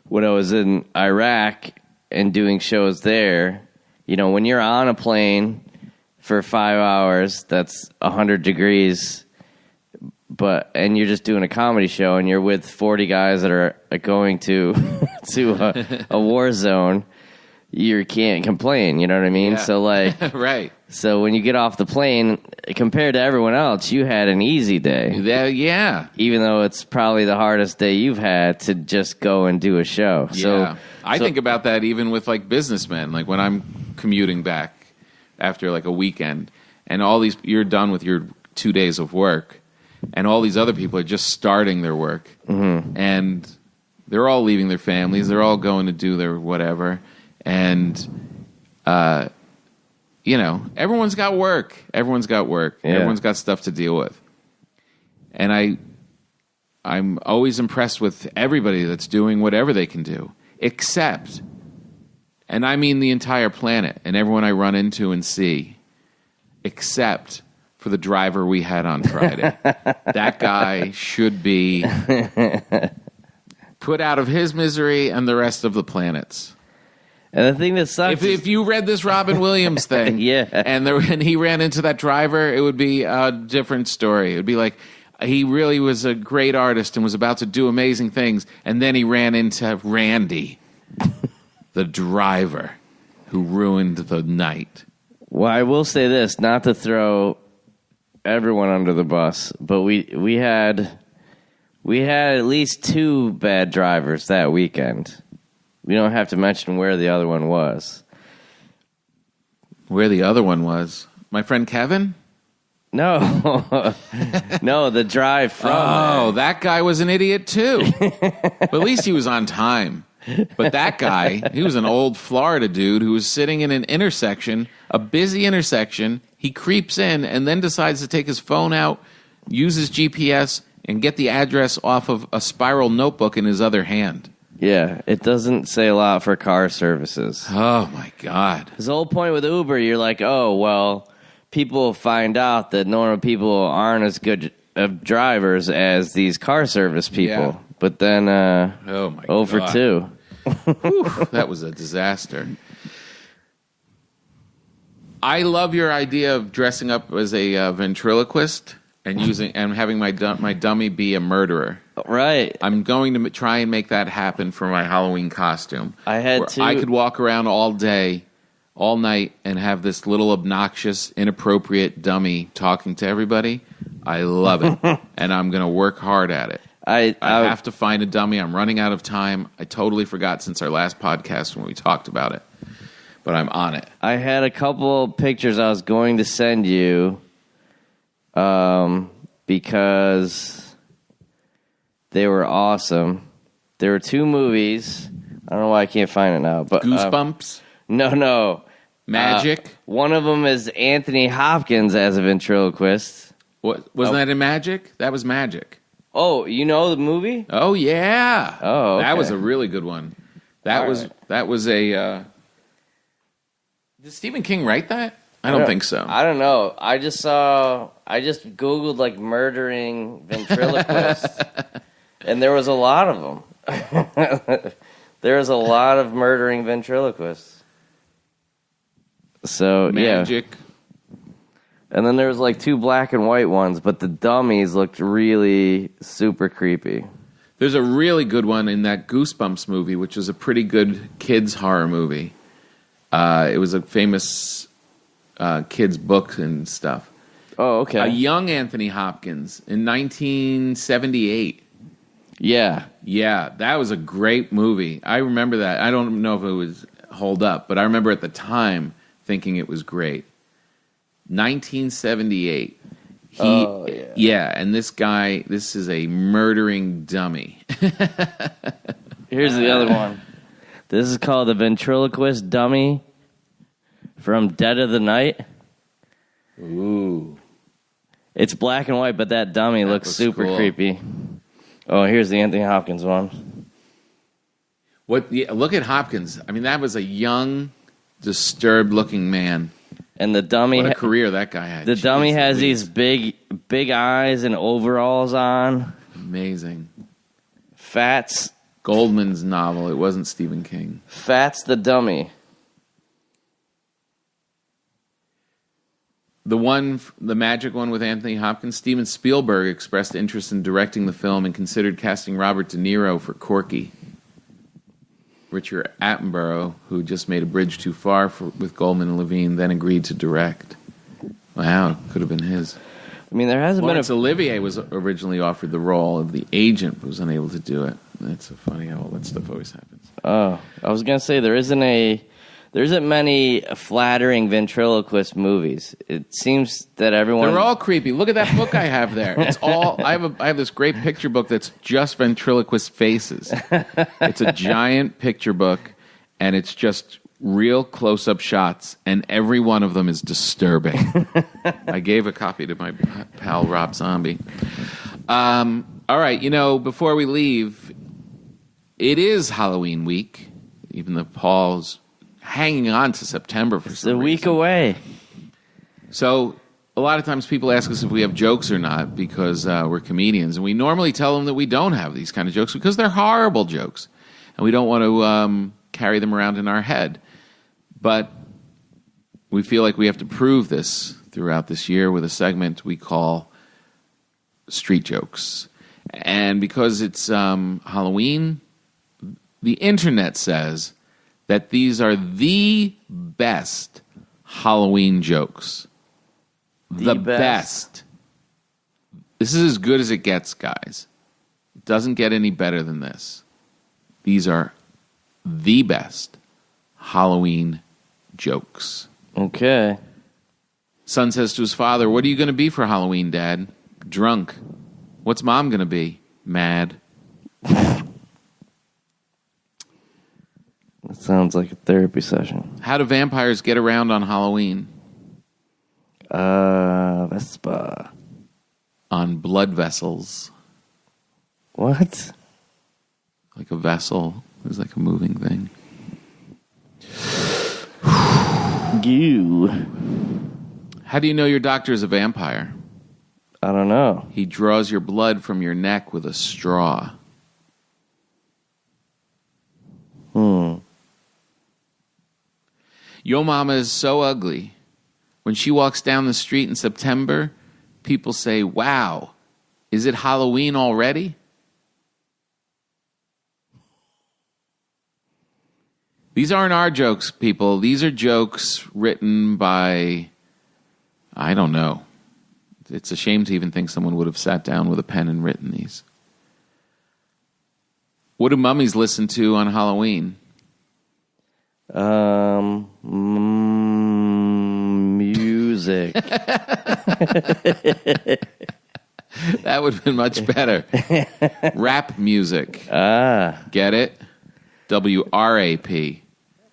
when I was in Iraq and doing shows there, you know, when you're on a plane for 5 hours, that's 100 degrees, and you're just doing a comedy show, and you're with 40 guys that are going to a war zone, you can't complain. You know what I mean? Yeah. So like, right. So when you get off the plane, compared to everyone else, you had an easy day. Yeah. Even though it's probably the hardest day you've had to just go and do a show. Yeah. I think about that even with like businessmen, like when I'm commuting back after like a weekend, and you're done with your 2 days of work, and all these other people are just starting their work, and they're all leaving their families, they're all going to do their whatever, and you know, everyone's got work, everyone's got stuff to deal with, and I'm always impressed with everybody that's doing whatever they can do, except, and I mean the entire planet and everyone I run into and see, except for the driver we had on Friday. That guy should be put out of his misery and the rest of the planet's. And the thing that sucks, if you read this Robin Williams thing, and he ran into that driver, it would be a different story. It would be like, he really was a great artist and was about to do amazing things, and then he ran into Randy, the driver, who ruined the night. Well, I will say this, not to throw everyone under the bus, but we had at least 2 bad drivers that weekend. We don't have to mention where the other one was. Where the other one was? My friend Kevin? No. No, the drive from there. That guy was an idiot too. But at least he was on time. But that guy, he was an old Florida dude who was sitting in an intersection, a busy intersection. He creeps in and then decides to take his phone out, use his GPS, and get the address off of a spiral notebook in his other hand. Yeah, it doesn't say a lot for car services. Oh, my God. The whole point with Uber, you're like, oh, well, people find out that normal people aren't as good of drivers as these car service people. Yeah. But then, oh my 0 for 2. Whew, that was a disaster. I love your idea of dressing up as a ventriloquist and having my dummy be a murderer. Right. I'm going to try and make that happen for my Halloween costume. I could walk around all day, all night, and have this little obnoxious, inappropriate dummy talking to everybody. I love it, and I'm going to work hard at it. I have to find a dummy. I'm running out of time. I totally forgot since our last podcast when we talked about it, but I'm on it. I had a couple pictures I was going to send you because they were awesome. There were 2 movies. I don't know why I can't find it now. But Goosebumps? No. Magic? One of them is Anthony Hopkins as a ventriloquist. Wasn't that in Magic? That was Magic. Oh, you know the movie? Oh, yeah. Oh, okay. That was a really good one. That was a... Did Stephen King write that? I don't think so. I don't know. I just Googled like murdering ventriloquists, and there was a lot of them. There was a lot of murdering ventriloquists. So, Magic. Yeah. And then there was like 2 black and white ones, but the dummies looked really super creepy. There's a really good one in that Goosebumps movie, which was a pretty good kids horror movie. It was a famous kids book and stuff. Oh, okay. A young Anthony Hopkins in 1978. Yeah. Yeah, that was a great movie. I remember that. I don't know if it was hold up, but I remember at the time thinking it was great. 1978. Yeah, and this is a murdering dummy. Here's the other one. This is called the ventriloquist dummy from Dead of the Night. Ooh. It's black and white, but that dummy looks super cool. Creepy. Oh, here's the Anthony Hopkins one. Look at Hopkins. I mean, that was a young, disturbed-looking man. And the dummy... What a career that guy had. The dummy has these big eyes and overalls on. Amazing. Fats... Goldman's novel. It wasn't Stephen King. Fats the dummy. The Magic one with Anthony Hopkins. Steven Spielberg expressed interest in directing the film and considered casting Robert De Niro for Corky. Richard Attenborough, who just made A Bridge Too Far with Goldman and Levine, then agreed to direct. Wow, could have been his. I mean, there hasn't Laurence Olivier was originally offered the role of the agent, but was unable to do it. That's so funny how all that stuff always happens. Oh, I was gonna say there isn't many flattering ventriloquist movies. It seems that everyone... They're all creepy. Look at that book I have there. It's all... I have this great picture book that's just ventriloquist faces. It's a giant picture book, and it's just real close-up shots, and every one of them is disturbing. I gave a copy to my pal Rob Zombie. All right, before we leave, it is Halloween week, even though Paul's hanging on to September for some reason. It's a week away. So a lot of times people ask us if we have jokes or not because we're comedians, and we normally tell them that we don't have these kind of jokes because they're horrible jokes, and we don't want to carry them around in our head. But we feel like we have to prove this throughout this year with a segment we call Street Jokes. And because it's Halloween, the internet says that these are the best Halloween jokes. The best. This is as good as it gets, guys. It doesn't get any better than this. These are the best Halloween jokes. Okay. Son says to his father, "What are you going to be for Halloween, Dad?" "Drunk." "What's Mom going to be?" "Mad." That sounds like a therapy session. How do vampires get around on Halloween? Vespa. On blood vessels. What? Like a vessel. It's like a moving thing. Goo. How do you know your doctor is a vampire? I don't know. He draws your blood from your neck with a straw. Yo mama is so ugly. When she walks down the street in September, people say, wow, is it Halloween already? These aren't our jokes, people. These are jokes written by, I don't know. It's a shame to even think someone would have sat down with a pen and written these. What do mummies listen to on Halloween? Music. That would have been much better. Rap music. Get it? WRAP.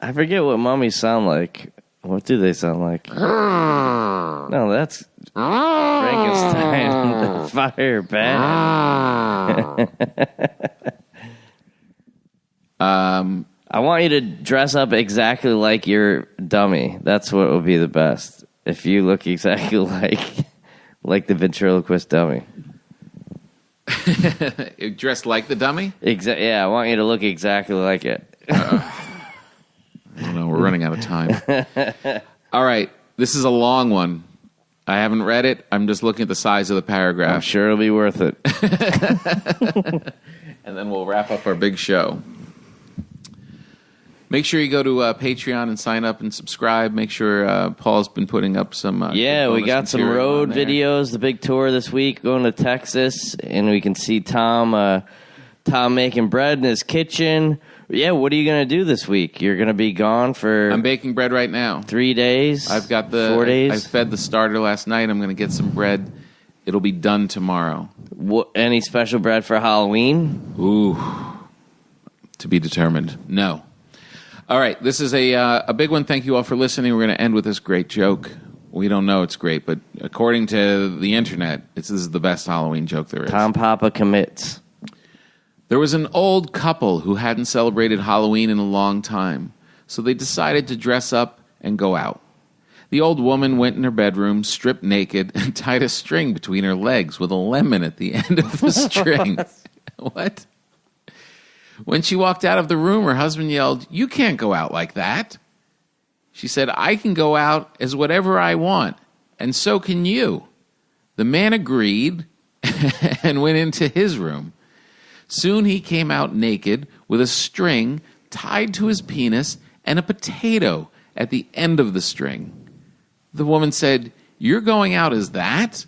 I forget what mummies sound like. What do they sound like? No, that's Frankenstein. The fire bat. I want you to dress up exactly like your dummy. That's what would be the best. If you look exactly like the ventriloquist dummy. Dressed like the dummy? Yeah, I want you to look exactly like it. I don't know. We're running out of time. All right. This is a long one. I haven't read it. I'm just looking at the size of the paragraph. I'm sure it'll be worth it. And then we'll wrap up our big show. Make sure you go to Patreon and sign up and subscribe. Make sure Paul's been putting up some we got some road videos, the big tour this week, going to Texas, and we can see Tom making bread in his kitchen. Yeah, what are you going to do this week? You're going to be gone for... I'm baking bread right now. 3 days? I've got 4 days? I fed the starter last night. I'm going to get some bread. It'll be done tomorrow. Any special bread for Halloween? Ooh. To be determined. No. All right, this is a big one. Thank you all for listening. We're going to end with this great joke. We don't know it's great, but according to the internet, this is the best Halloween joke there is. Tom Papa commits. There was an old couple who hadn't celebrated Halloween in a long time, so they decided to dress up and go out. The old woman went in her bedroom, stripped naked, and tied a string between her legs with a lemon at the end of the string. What? When she walked out of the room, her husband yelled, "You can't go out like that." She said, "I can go out as whatever I want, and so can you." The man agreed and went into his room. Soon he came out naked with a string tied to his penis and a potato at the end of the string. The woman said, "You're going out as that?"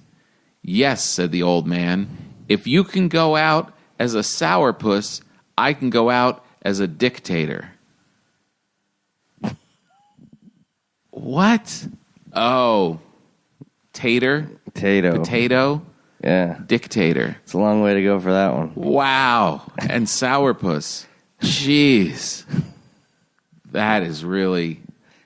"Yes," said the old man. "If you can go out as a sourpuss, I can go out as a dictator." What? Oh. Tater? Potato? Yeah. Dictator. It's a long way to go for that one. Wow. And sourpuss. Jeez. That is really...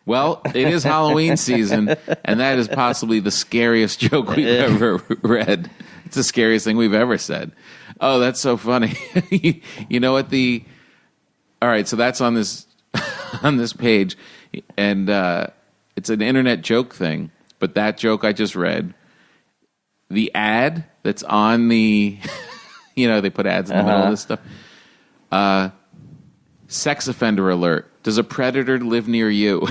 Well, it is Halloween season, and that is possibly the scariest joke we've ever read. It's the scariest thing we've ever said. Oh, that's so funny. You know what all right, so that's on this on this page, and it's an internet joke thing, but that joke I just read, the ad that's on the, they put ads in the middle of this stuff. Sex offender alert. Does a predator live near you?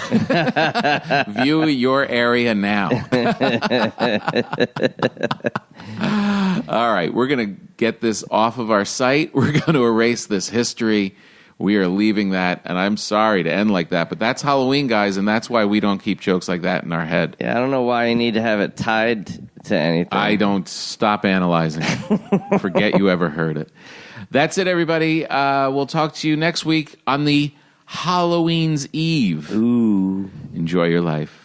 View your area now. All right, we're going to get this off of our site. We're going to erase this history. We are leaving that, and I'm sorry to end like that, but that's Halloween, guys, and that's why we don't keep jokes like that in our head. Yeah, I don't know why you need to have it tied to anything. I don't. Stop analyzing it. Forget you ever heard it. That's it, everybody. We'll talk to you next week on the Halloween's Eve. Ooh. Enjoy your life.